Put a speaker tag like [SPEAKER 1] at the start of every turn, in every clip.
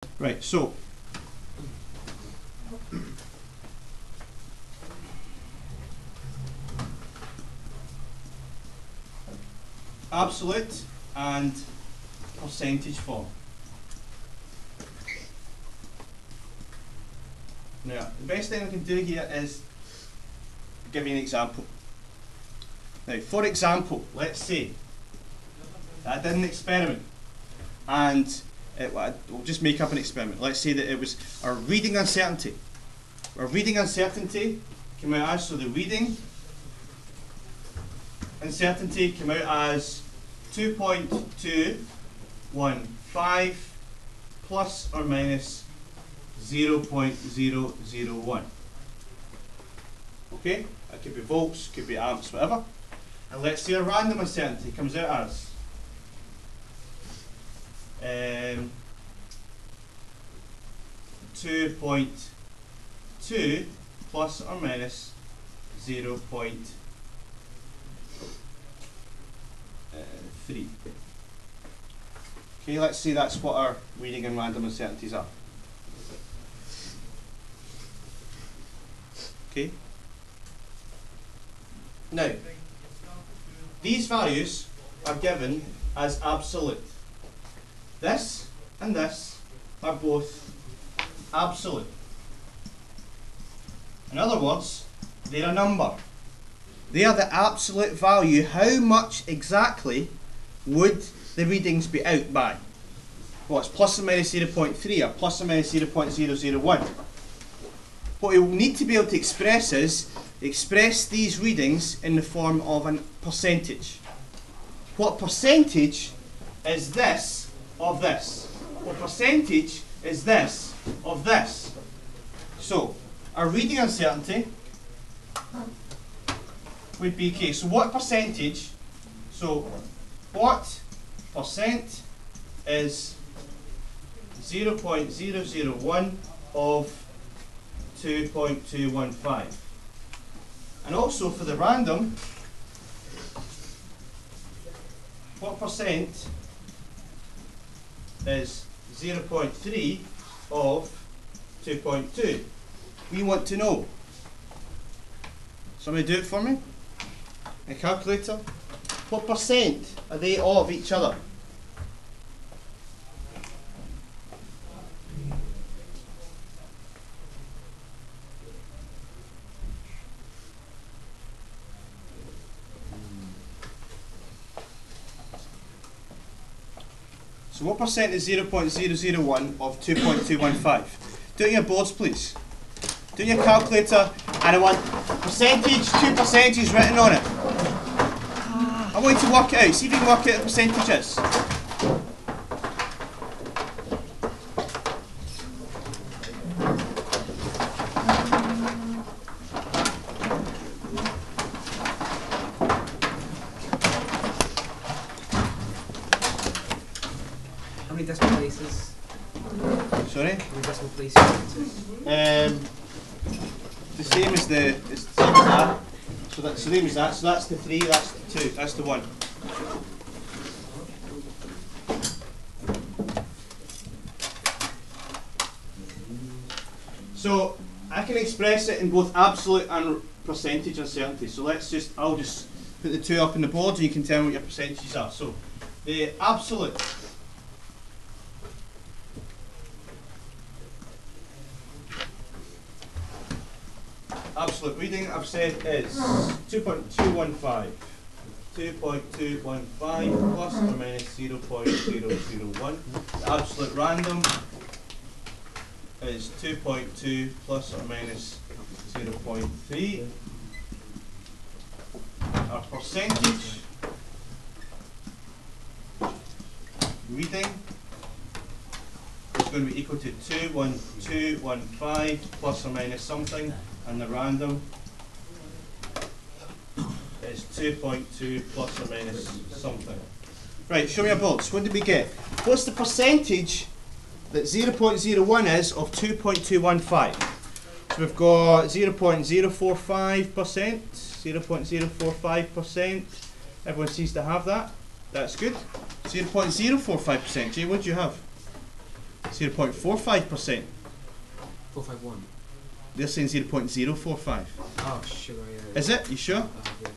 [SPEAKER 1] Right, so absolute and percentage form. Now, the best thing I can do here is give you an example. Now, for example, let's say that I did an experiment, and we'll just make up an experiment. Let's say that it was our reading uncertainty. Our reading uncertainty came out as, so the reading uncertainty came out as 2.215 plus or minus 0.001. Okay, that could be volts, could be amps, whatever. And let's say a random uncertainty comes out as 2.2 plus or minus 0.3. Okay, let's see that's what our reading and random uncertainties are. Okay. Now, these values are given as absolute. This and this are both absolute. In other words, they're a number. They are the absolute value. How much exactly would the readings be out by? Well, it's plus or minus 0.3 or plus or minus 0.001. What we will need to be able to express is, express these readings in the form of a percentage. What percentage is this of this? What percentage is this of this? So, our reading uncertainty would be, okay, so what percentage, so what percent is 0.001 of 2.215? And also for the random, what percent is 0.3 of 2.2? We want to know. Somebody do it for me? A calculator. What percent are they of each other? So what percent is 0.001 of 2.215? Do it on your boards, please. Do it on your calculator, and I want percentage, 2 percentages written on it. I want you to work it out. See if you can work out the percentages.
[SPEAKER 2] How many decimal places?
[SPEAKER 1] Sorry?
[SPEAKER 2] How many decimal places?
[SPEAKER 1] The same as that. So that's the same as that. So that's the 3. That's the 2. That's the 1. So I can express it in both absolute and percentage uncertainty. So I'll just put the 2 up on the board, and you can tell me what your percentages are. So the absolute. Absolute reading, I've said, is 2.215. 2.215 plus or minus 0.001. The absolute random is 2.2 plus or minus 0.3. Our percentage reading is going to be equal to 21215 plus or minus something. And the random is 2.2 plus or minus something. Right, show me your boards. What did we get? What's the percentage that 0.01 is of 2.215? So we've got 0.045%, 0.045%. Everyone seems to have that. That's good. 0.045%. Jay, what do you have? 0.45%.
[SPEAKER 2] 451.
[SPEAKER 1] They're saying 0.045.
[SPEAKER 2] Oh, sugar, yeah.
[SPEAKER 1] Is it? You sure?
[SPEAKER 2] Yeah.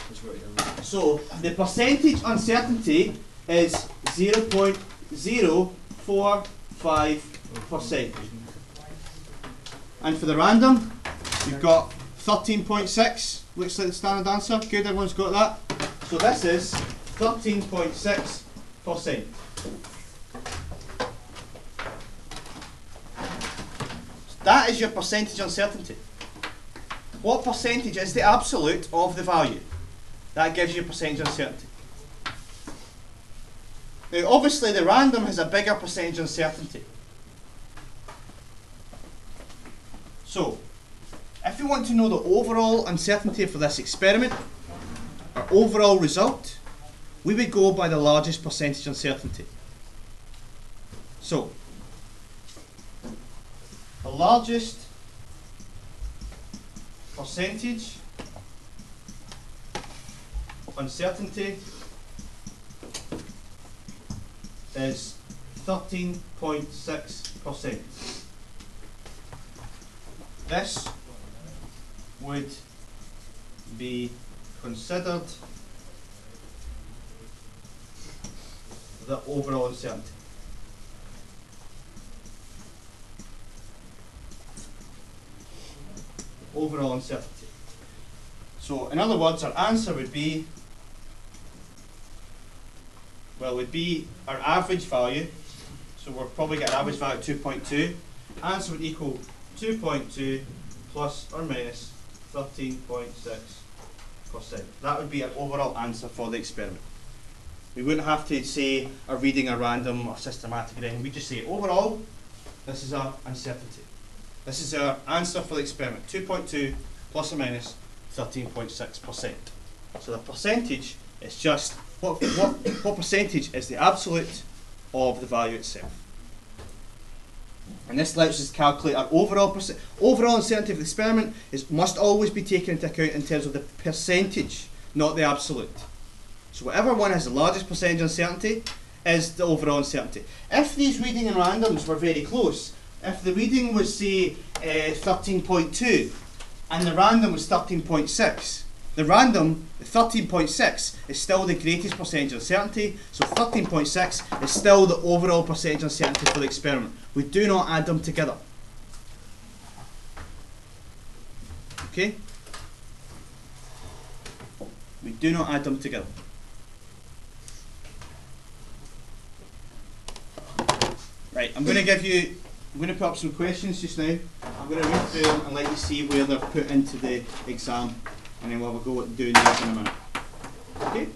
[SPEAKER 2] Just wrote it down.
[SPEAKER 1] So the percentage uncertainty is 0.045%. And for the random, you've got 13.6. Looks like the standard answer. Good, everyone's got that. So this is 13.6%. That is your percentage uncertainty. What percentage is the absolute of the value? That gives you percentage uncertainty. Now obviously the random has a bigger percentage uncertainty. So, if you want to know the overall uncertainty for this experiment, or overall result, we would go by the largest percentage uncertainty. So, the largest percentage uncertainty is 13.6%. This would be considered the overall uncertainty. Overall uncertainty. So, in other words, our answer would be, well, would be our average value. So we'll probably get an average value of 2.2. Answer would equal 2.2 plus or minus 13.6%. That would be our overall answer for the experiment. We wouldn't have to say a reading, a random, or systematic or anything. We just say overall, this is our uncertainty. This is our answer for the experiment. 2.2 plus or minus 13.6%. So the percentage is just what percentage is the absolute of the value itself. And this lets us calculate our overall uncertainty of the experiment must always be taken into account in terms of the percentage, not the absolute. So whatever one has the largest percentage uncertainty is the overall uncertainty. If these reading and randoms were very close, if the reading was say 13.2 and the random was 13.6, the random, the 13.6, is still the greatest percentage uncertainty, so 13.6 is still the overall percentage uncertainty for the experiment. We do not add them together. Okay? We do not add them together. Right, I'm going to put up some questions just now. I'm going to read through them and let you see where they're put into the exam, and then we'll have a go at doing these in a minute. Okay?